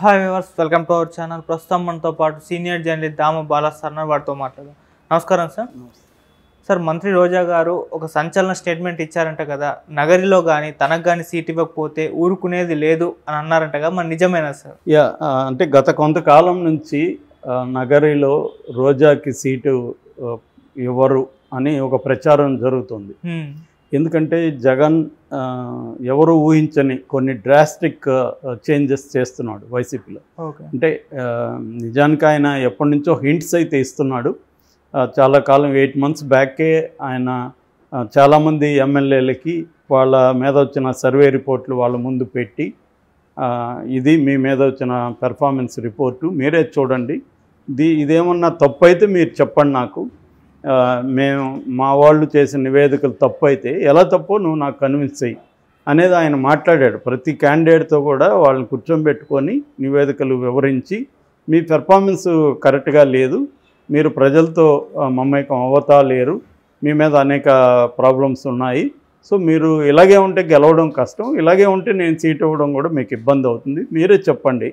Hi viewers, welcome to our channel. ప్రస్తుతం మనతో పాటు సీనియర్ జర్నలిస్ట్ దామ బాలా సార్ వారితో మాట్లాడదాం. నమస్కారం సార్. సార్, మంత్రి రోజా గారు ఒక సంచలన స్టేట్మెంట్ ఇచ్చారంట కదా, నగరిలో కానీ తనకు కానీ సీట్ ఇవ్వకపోతే ఊరుకునేది లేదు అని అన్నారంట కదా, మరి నిజమేనా సార్? అంటే గత కొంతకాలం నుంచి నగరిలో రోజాకి సీటు ఇవ్వరు అని ఒక ప్రచారం జరుగుతుంది. ఎందుకంటే జగన్ ఎవరు ఊహించని కొన్ని డ్రాస్టిక్ చేంజెస్ చేస్తున్నాడు వైసీపీలో. అంటే నిజానికి ఆయన ఎప్పటి నుంచో హింట్స్ అయితే ఇస్తున్నాడు. చాలా కాలం 8 months బ్యాకే ఆయన చాలామంది ఎమ్మెల్యేలకి వాళ్ళ మీద వచ్చిన సర్వే రిపోర్ట్లు వాళ్ళ ముందు పెట్టి, ఇది మీ మీద వచ్చిన పెర్ఫార్మెన్స్ రిపోర్టు, మీరే చూడండి, ఇదేమన్నా తప్పు అయితే మీరు చెప్పండి నాకు, మేము మా వాళ్ళు చేసిన నివేదికలు తప్పు అయితే ఎలా తప్పో నువ్వు నాకు కన్విన్స్ అయ్యి అనేది ఆయన మాట్లాడాడు. ప్రతి క్యాండిడేట్తో కూడా వాళ్ళని కూర్చోబెట్టుకొని నివేదికలు వివరించి, మీ పెర్ఫార్మెన్స్ కరెక్ట్గా లేదు, మీరు ప్రజలతో మమేకం అవుతా లేరు, మీ మీద అనేక ప్రాబ్లమ్స్ ఉన్నాయి, సో మీరు ఇలాగే ఉంటే గెలవడం కష్టం, ఇలాగే ఉంటే నేను సీట్ ఇవ్వడం కూడా మీకు ఇబ్బంది అవుతుంది, మీరే చెప్పండి,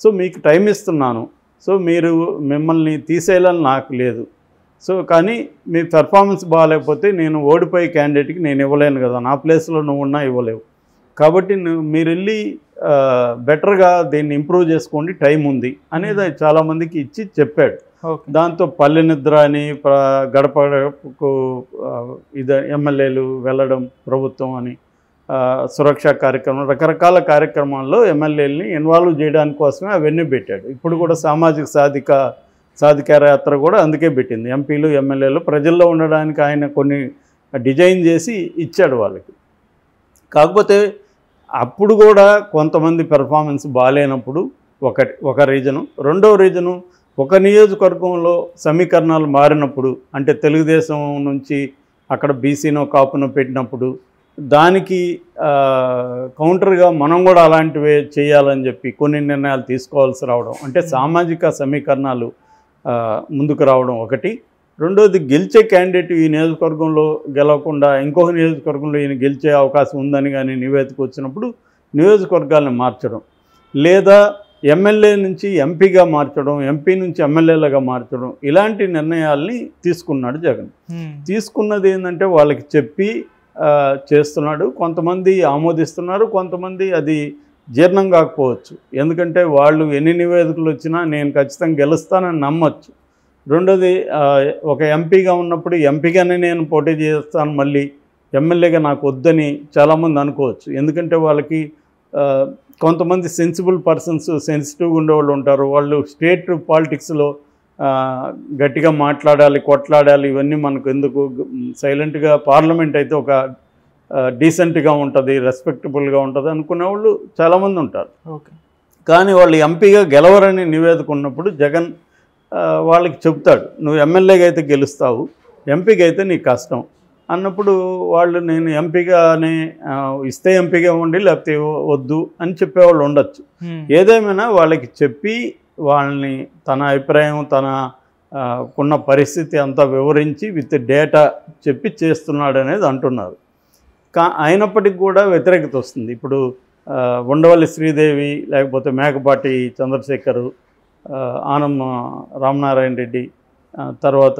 సో మీకు టైం ఇస్తున్నాను, సో మీరు మిమ్మల్ని తీసేయాలని నాకు లేదు, సో కానీ మీ పెర్ఫార్మెన్స్ బాగాలేకపోతే నేను ఓడిపోయే క్యాండిడేట్కి నేను ఇవ్వలేను కదా, నా ప్లేస్లో నువ్వు ఉన్నా ఇవ్వలేవు, కాబట్టి మీరు వెళ్ళి బెటర్గా దీన్ని ఇంప్రూవ్ చేసుకోండి, టైం ఉంది అనేది చాలామందికి ఇచ్చి చెప్పాడు. దాంతో పల్లె నిద్ర అని గడపకు ఎమ్మెల్యేలు వెళ్ళడం, ప్రభుత్వం అని సురక్షా కార్యక్రమం, రకరకాల కార్యక్రమాల్లో ఎమ్మెల్యేలని ఇన్వాల్వ్ చేయడానికి కోసమే అవన్నీ పెట్టాడు. ఇప్పుడు కూడా సామాజిక సాధికార యాత్ర కూడా అందుకే పెట్టింది. ఎంపీలు ఎమ్మెల్యేలు ప్రజల్లో ఉండడానికి ఆయన కొన్ని డిజైన్ చేసి ఇచ్చాడు వాళ్ళకి. కాకపోతే అప్పుడు కూడా కొంతమంది పెర్ఫార్మెన్స్ బాగాలేనప్పుడు ఒక రీజను, రెండవ రీజను ఒక నియోజకవర్గంలో సమీకరణాలు మారినప్పుడు, అంటే తెలుగుదేశం నుంచి అక్కడ బీసీనో కాపునో పెట్టినప్పుడు దానికి కౌంటర్గా మనం కూడా అలాంటివే చేయాలని చెప్పి కొన్ని నిర్ణయాలు తీసుకోవాల్సి రావడం, అంటే సామాజిక సమీకరణాలు ముందుకు రావడం ఒకటి. రెండోది, గెలిచే క్యాండిడేట్ ఈ నియోజకవర్గంలో గెలవకుండా ఇంకొక నియోజకవర్గంలో ఈయన గెలిచే అవకాశం ఉందని కానీ నివేదిక వచ్చినప్పుడు నియోజకవర్గాలను మార్చడం, లేదా ఎమ్మెల్యే నుంచి ఎంపీగా మార్చడం, ఎంపీ నుంచి ఎమ్మెల్యేలుగా మార్చడం, ఇలాంటి నిర్ణయాల్ని తీసుకున్నాడు జగన్. తీసుకున్నది ఏంటంటే వాళ్ళకి చెప్పి చేస్తున్నాడు. కొంతమంది ఆమోదిస్తున్నారు, కొంతమంది అది జీర్ణం కాకపోవచ్చు, ఎందుకంటే వాళ్ళు ఎన్ని నివేదికలు వచ్చినా నేను ఖచ్చితంగా గెలుస్తానని నమ్మచ్చు. రెండోది, ఒక ఎంపీగా ఉన్నప్పుడు ఎంపీగానే నేను పోటీ చేస్తాను, మళ్ళీ ఎమ్మెల్యేగా నాకు వద్దని చాలామంది అనుకోవచ్చు. ఎందుకంటే వాళ్ళకి కొంతమంది సెన్సిబుల్ పర్సన్స్, సెన్సిటివ్గా ఉండేవాళ్ళు ఉంటారు, వాళ్ళు స్టేట్ పాలిటిక్స్లో గట్టిగా మాట్లాడాలి, కొట్లాడాలి, ఇవన్నీ మనకు ఎందుకు, సైలెంట్గా పార్లమెంట్ అయితే ఒక డీసెంట్గా ఉంటుంది, రెస్పెక్టబుల్గా ఉంటుంది అనుకునే వాళ్ళు చాలామంది ఉంటారు. కానీ వాళ్ళు ఎంపీగా గెలవరని నివేదిక ఉన్నప్పుడు జగన్ వాళ్ళకి చెప్తాడు, నువ్వు ఎమ్మెల్యేగా అయితే గెలుస్తావు, ఎంపీగా అయితే నీకు కష్టం అన్నప్పుడు వాళ్ళు నేను ఎంపీగానే ఇస్తే ఎంపీగా ఉండి లేకపోతే వద్దు అని చెప్పేవాళ్ళు ఉండొచ్చు. ఏదేమైనా వాళ్ళకి చెప్పి వాళ్ళని తన అభిప్రాయం, తనకున్న పరిస్థితి అంతా వివరించి విత్ డేటా చెప్పి చేస్తున్నాడు అనేది అంటున్నారు. అయినప్పటికీ కూడా వ్యతిరేకత వస్తుంది. ఇప్పుడు ఉండవల్లి శ్రీదేవి, లేకపోతే మేకపాటి చంద్రశేఖరు, ఆనం రామనారాయణ రెడ్డి, తర్వాత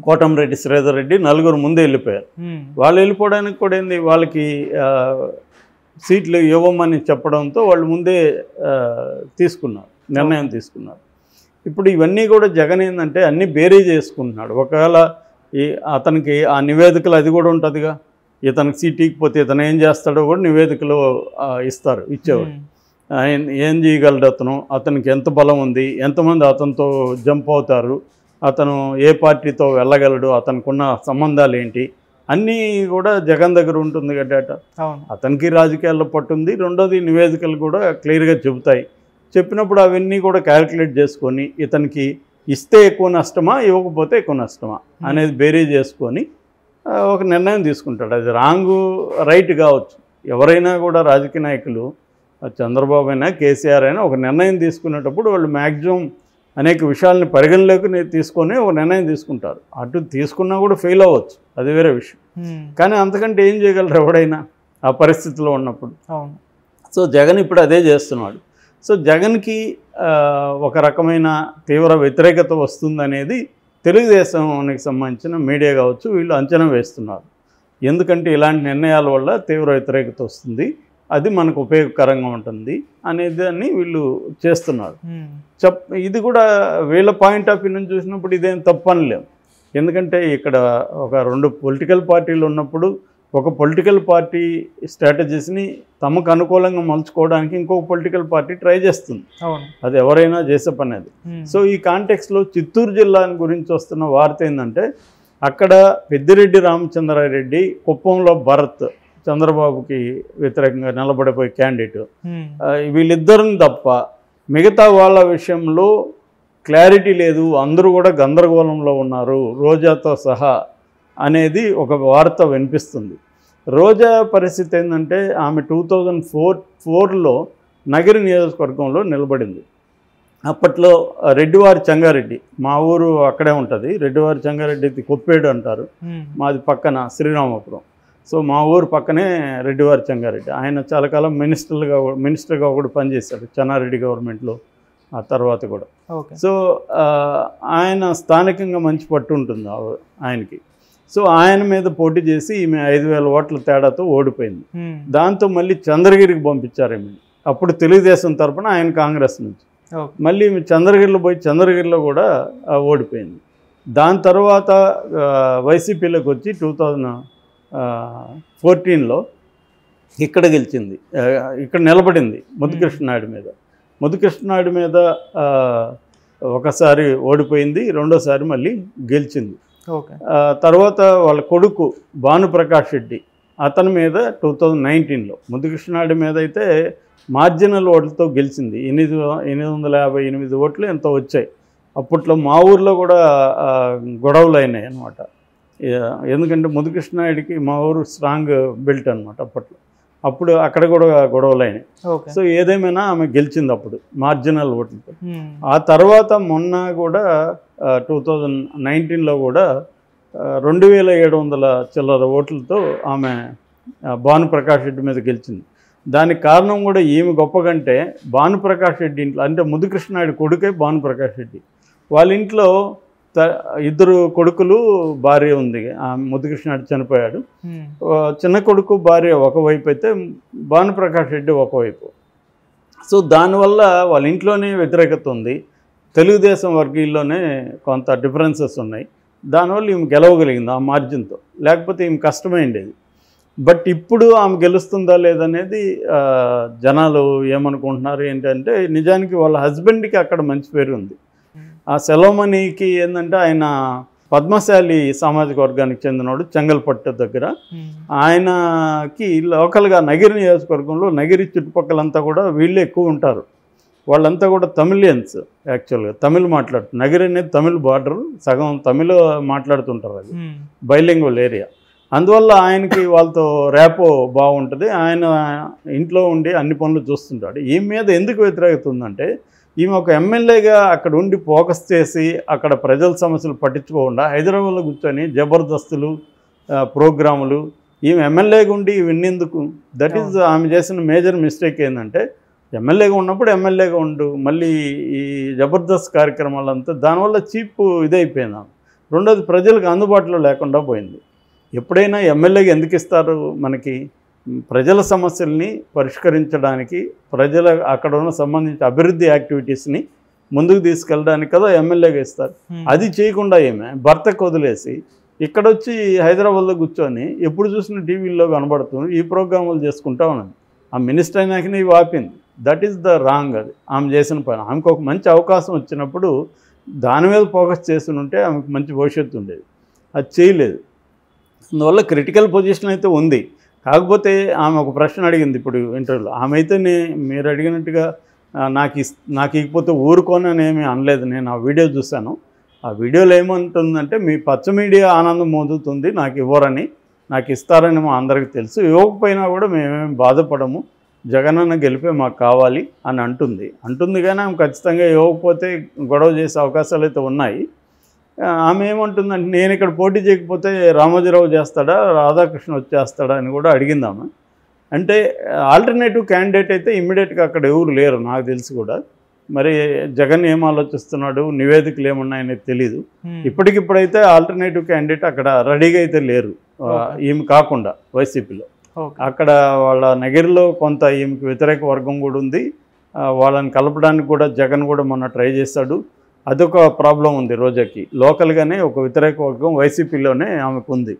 కోటంరెడ్డి శ్రీధర్ రెడ్డి, నలుగురు ముందే వెళ్ళిపోయారు. వాళ్ళు వెళ్ళిపోవడానికి కూడా ఏంది, వాళ్ళకి సీట్లు ఇవ్వమని చెప్పడంతో వాళ్ళు ముందే నిర్ణయం తీసుకున్నారు. ఇప్పుడు ఇవన్నీ కూడా జగన్ ఏంటంటే అన్నీ బేరీ చేసుకుంటున్నాడు. ఒకవేళ అతనికి ఆ నివేదికలు అది కూడా ఉంటుందిగా, ఇతనికి సీట్ ఇకపోతే ఇతను ఏం చేస్తాడో కూడా నివేదికలో ఇచ్చేవాడు. ఏం చేయగలడు అతను, అతనికి ఎంత బలం ఉంది, ఎంతమంది అతనితో జంప్ అవుతారు, అతను ఏ పార్టీతో వెళ్ళగలడు, అతనికి ఉన్న సంబంధాలు ఏంటి, అన్నీ కూడా జగన్ దగ్గర ఉంటుంది కదా డేటా. అతనికి రాజకీయాల్లో పట్టుంది. రెండోది, నివేదికలు కూడా క్లియర్గా చెబుతాయి. చెప్పినప్పుడు అవన్నీ కూడా క్యాల్కులేట్ చేసుకొని ఇతనికి ఇస్తే ఎక్కువ నష్టమా, ఇవ్వకపోతే ఎక్కువ నష్టమా అనేది బేరీ చేసుకొని ఒక నిర్ణయం తీసుకుంటాడు. అది రాంగు రైట్ కావచ్చు. ఎవరైనా కూడా రాజకీయ నాయకులు, చంద్రబాబు అయినా కేసీఆర్ అయినా, ఒక నిర్ణయం తీసుకునేటప్పుడు వాళ్ళు మ్యాక్సిమం అనేక విషయాలని పరిగణలోకి తీసుకొని ఒక నిర్ణయం తీసుకుంటారు. అటు తీసుకున్నా కూడా ఫెయిల్ అవ్వచ్చు, అది వేరే విషయం. కానీ అంతకంటే ఏం చేయగలరు ఎవడైనా ఆ పరిస్థితిలో ఉన్నప్పుడు. సో జగన్ ఇప్పుడు అదే చేస్తున్నాడు. సో జగన్కి ఒక రకమైన తీవ్ర వ్యతిరేకత వస్తుందనేది తెలుగుదేశానికి సంబంధించిన మీడియా కావచ్చు వీళ్ళు అంచనా వేస్తున్నారు. ఎందుకంటే ఇలాంటి నిర్ణయాల వల్ల తీవ్ర వ్యతిరేకత వస్తుంది, అది మనకు ఉపయోగకరంగా ఉంటుంది అనేదాన్ని వీళ్ళు చేస్తున్నారు. ఇది కూడా వీళ్ళ పాయింట్ ఆఫ్ వ్యూ నుంచి చూసినప్పుడు ఇదేం తప్పనిలేం. ఎందుకంటే ఇక్కడ ఒక 2 పొలిటికల్ పార్టీలు ఉన్నప్పుడు ఒక పొలిటికల్ పార్టీ స్ట్రాటజీస్ని తమకు అనుకూలంగా మలుచుకోవడానికి ఇంకొక పొలిటికల్ పార్టీ ట్రై చేస్తుంది. అది ఎవరైనా చేసే పని అది. సో ఈ కాంటెక్స్లో చిత్తూరు జిల్లా గురించి వస్తున్న వార్త ఏంటంటే అక్కడ పెద్దిరెడ్డి రామచంద్రారెడ్డి, కుప్పంలో భరత్ చంద్రబాబుకి వ్యతిరేకంగా నిలబడిపోయే క్యాండిడేట్, వీళ్ళిద్దరిని తప్ప మిగతా వాళ్ళ విషయంలో క్లారిటీ లేదు, అందరూ కూడా గందరగోళంలో ఉన్నారు రోజాతో సహా అనేది ఒక వార్త వినిపిస్తుంది. రోజా పరిస్థితి ఏంటంటే ఆమె 2004లో నగరి నియోజకవర్గంలో నిలబడింది. అప్పట్లో రెడ్డివారి చెంగారెడ్డి, మా ఊరు అక్కడే ఉంటుంది, రెడ్డివారి చెంగారెడ్డి కొప్పేడు అంటారు, మాది పక్కన శ్రీరామపురం. సో మా ఊరు పక్కనే రెడ్డివారి చెంగారెడ్డి. ఆయన చాలా కాలం మినిస్టర్గా కూడా పనిచేశాడు చెన్నారెడ్డి గవర్నమెంట్లో, ఆ తర్వాత కూడా. సో ఆయన స్థానికంగా మంచి పట్టు ఉంటుంది ఆయనకి. సో ఆయన మీద పోటీ చేసి ఈమె 5,000 ఓట్ల తేడాతో ఓడిపోయింది. దాంతో మళ్ళీ చంద్రగిరికి పంపించారు ఈమె. అప్పుడు తెలుగుదేశం తరఫున, ఆయన కాంగ్రెస్ నుంచి. మళ్ళీ ఈమె చంద్రగిరిలో పోయి చంద్రగిరిలో కూడా ఓడిపోయింది. దాని తర్వాత వైసీపీలోకి వచ్చి 2014లో ఇక్కడ గెలిచింది, ఇక్కడ నిలబడింది ముద్దుకృష్ణనాయుడు మీద. ముద్దుకృష్ణనాయుడు మీద ఒకసారి ఓడిపోయింది, రెండోసారి మళ్ళీ గెలిచింది. తర్వాత వాళ్ళ కొడుకు భానుప్రకాష్ రెడ్డి, అతని మీద 2019లో ముద్దుకృష్ణనాయుడు మీద అయితే మార్జినల్ ఓట్లతో గెలిచింది. 858 ఓట్లు ఎంతో వచ్చాయి. అప్పట్లో మా ఊర్లో కూడా గొడవలు అయినాయి అన్నమాట. ఎందుకంటే ముద్దుకృష్ణనాయుడికి మా ఊరు స్ట్రాంగ్ బెల్ట్ అనమాట అప్పట్లో. అప్పుడు అక్కడ కూడా గొడవలు అయినాయి. సో ఏదేమైనా ఆమె గెలిచింది అప్పుడు మార్జినల్ ఓట్లతో. ఆ తర్వాత మొన్న కూడా 2019లో కూడా 2,700 చిల్లర ఓట్లతో ఆమె భానుప్రకాష్ రెడ్డి మీద గెలిచింది. దానికి కారణం కూడా ఈమె గొప్ప కంటే భానుప్రకాష్ రెడ్డి ఇంట్లో, అంటే ముద్దుకృష్ణనాయుడు కొడుకే భానుప్రకాష్ రెడ్డి, వాళ్ళ ఇంట్లో 2 కొడుకులు, భార్య ఉంది. ముద్దుకృష్ణనాయుడు చనిపోయాడు. చిన్న కొడుకు భార్య ఒకవైపు అయితే భానుప్రకాష్ రెడ్డి ఒకవైపు. సో దానివల్ల వాళ్ళ ఇంట్లోనే వ్యతిరేకత ఉంది, తెలుగుదేశం వర్గీయుల్లోనే కొంత డిఫరెన్సెస్ ఉన్నాయి. దానివల్ల ఈమె గెలవగలిగింది ఆ మార్జిన్తో, లేకపోతే ఈమె కష్టమైండేది. బట్ ఇప్పుడు ఆమె గెలుస్తుందా లేదనేది జనాలు ఏమనుకుంటున్నారు ఏంటంటే, నిజానికి వాళ్ళ హస్బెండ్కి అక్కడ మంచి పేరు ఉంది. ఆ సెలవుమణికి ఏంటంటే ఆయన పద్మశాలి సామాజిక వర్గానికి చెందినవాడు, చెంగల్పట్టు దగ్గర. ఆయనకి లోకల్గా నగిరి నియోజకవర్గంలో, నగిరి చుట్టుపక్కలంతా కూడా వీళ్ళే ఎక్కువ ఉంటారు. వాళ్ళంతా కూడా తమిళియన్స్, యాక్చువల్గా తమిళ్ మాట్లాడుతారు. నగిరి అనేది తమిళ్ బార్డర్, సగం తమిళ మాట్లాడుతుంటారు, అది బైలింగ్వల్ ఏరియా. అందువల్ల ఆయనకి వాళ్ళతో ర్యాపో బాగుంటుంది. ఆయన ఇంట్లో ఉండి అన్ని పనులు చూస్తుంటాడు. ఈ మీద ఎందుకు వ్యతిరేకత ఉందంటే, ఈమె ఒక ఎమ్మెల్యేగా అక్కడ ఉండి ఫోకస్ చేసి అక్కడ ప్రజల సమస్యలు పట్టించుకోకుండా హైదరాబాద్లో కూర్చొని జబర్దస్తులు ప్రోగ్రాములు, ఈమె ఎమ్మెల్యేగా ఉండి విన్నేందుకు? దట్ ఈజ్ ఆమె చేసిన మేజర్ మిస్టేక్. ఏంటంటే ఎమ్మెల్యేగా ఉన్నప్పుడు ఎమ్మెల్యేగా ఉండు, మళ్ళీ ఈ జబర్దస్త్ కార్యక్రమాలంతా దానివల్ల చీప్ ఇదైపోయింది ఆమె. రెండోది ప్రజలకు అందుబాటులో లేకుండా పోయింది. ఎప్పుడైనా ఎమ్మెల్యేగా ఎందుకు ఇస్తారు మనకి? ప్రజల సమస్యల్ని పరిష్కరించడానికి, ప్రజల అక్కడ ఉన్న సంబంధించిన అభివృద్ధి యాక్టివిటీస్ని ముందుకు తీసుకెళ్ళడానికి కదా ఎమ్మెల్యేగా ఇస్తారు. అది చేయకుండా ఏమే భర్తకు వదిలేసి ఇక్కడ వచ్చి హైదరాబాద్లో కూర్చొని ఎప్పుడు చూసిన టీవీల్లో కనబడుతుంది, ఈ ప్రోగ్రాములు చేసుకుంటా ఉన్నది. ఆ మినిస్టర్ అయినాకనే ఇవి ఆపింది. That is the wrong. అది ఆమె చేసిన పని. ఆమెకు ఒక మంచి అవకాశం వచ్చినప్పుడు దాని మీద ఫోకస్ చేసి ఉంటే ఆమెకు మంచి భవిష్యత్తు ఉండేది. అది చేయలేదు. అందువల్ల క్రిటికల్ పొజిషన్ అయితే ఉంది. కాకపోతే ఆమె ఒక ప్రశ్న అడిగింది ఇప్పుడు ఇంటర్వ్యూలో. ఆమె అయితే మీరు అడిగినట్టుగా నాకు ఇకపోతే ఊరుకోననేమి అనలేదు. నేను ఆ వీడియో చూశాను. ఆ వీడియోలో ఏమంటుందంటే, మీ పచ్చ మీడియా ఆనందం పొందుతుంది, నాకు ఇవ్వరని, నాకు ఇస్తారని మా అందరికీ తెలుసు, ఇవ్వకపోయినా కూడా మేమేమి బాధపడము, జగనన్న గెలిపే మాకు కావాలి అని అంటుంది. కానీ ఆమె ఖచ్చితంగా ఇవ్వకపోతే గొడవ చేసే అవకాశాలు అయితే ఉన్నాయి. ఆమె ఏమంటుందంటే, నేను ఇక్కడ పోటీ చేయకపోతే రామోజీరావు చేస్తాడా, రాధాకృష్ణ వచ్చేస్తాడా అని కూడా అడిగింది ఆమె. అంటే ఆల్టర్నేటివ్ క్యాండిడేట్ అయితే ఇమ్మీడియట్గా అక్కడ ఎవరు లేరు నాకు తెలిసి కూడా. మరి జగన్ ఏం ఆలోచిస్తున్నాడు, నివేదికలు ఏమున్నాయనేది తెలీదు. ఇప్పటికిప్పుడైతే ఆల్టర్నేటివ్ క్యాండిడేట్ అక్కడ రెడీగా అయితే లేరు, ఈమె కాకుండా వైసీపీలో. అక్కడ వాళ్ళ నగరిలో కొంత ఈమెకి వ్యతిరేక వర్గం కూడా ఉంది. వాళ్ళని కలపడానికి కూడా జగన్ కూడా మొన్న ట్రై చేస్తాడు. అదొక ప్రాబ్లం ఉంది రోజాకి. లోకల్గానే ఒక వ్యతిరేక వర్గం వైసీపీలోనే ఆమెకు ఉంది.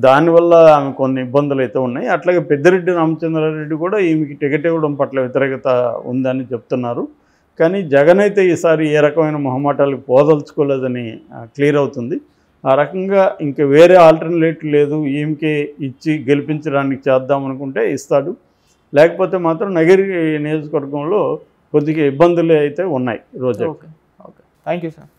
దానివల్ల ఆమె కొన్ని ఇబ్బందులు అయితే ఉన్నాయి. అట్లాగే పెద్దిరెడ్డి రామచంద్రారెడ్డి కూడా ఈమెకి టికెట్ ఇవ్వడం పట్ల వ్యతిరేకత ఉందని చెప్తున్నారు. కానీ జగన్ అయితే ఈసారి ఏ రకమైన మొహమాటాలకు పోదలుచుకోలేదని క్లియర్ అవుతుంది. ఆ రకంగా ఇంక వేరే ఆల్టర్నేట్ లేదు, ఈమెకి ఇచ్చి గెలిపించడానికి చేద్దాం అనుకుంటే ఇస్తాడు. లేకపోతే మాత్రం నగిరి నియోజకవర్గంలో కొద్దిగా ఇబ్బందులు అయితే ఉన్నాయి రోజు. Okay, thank you sir.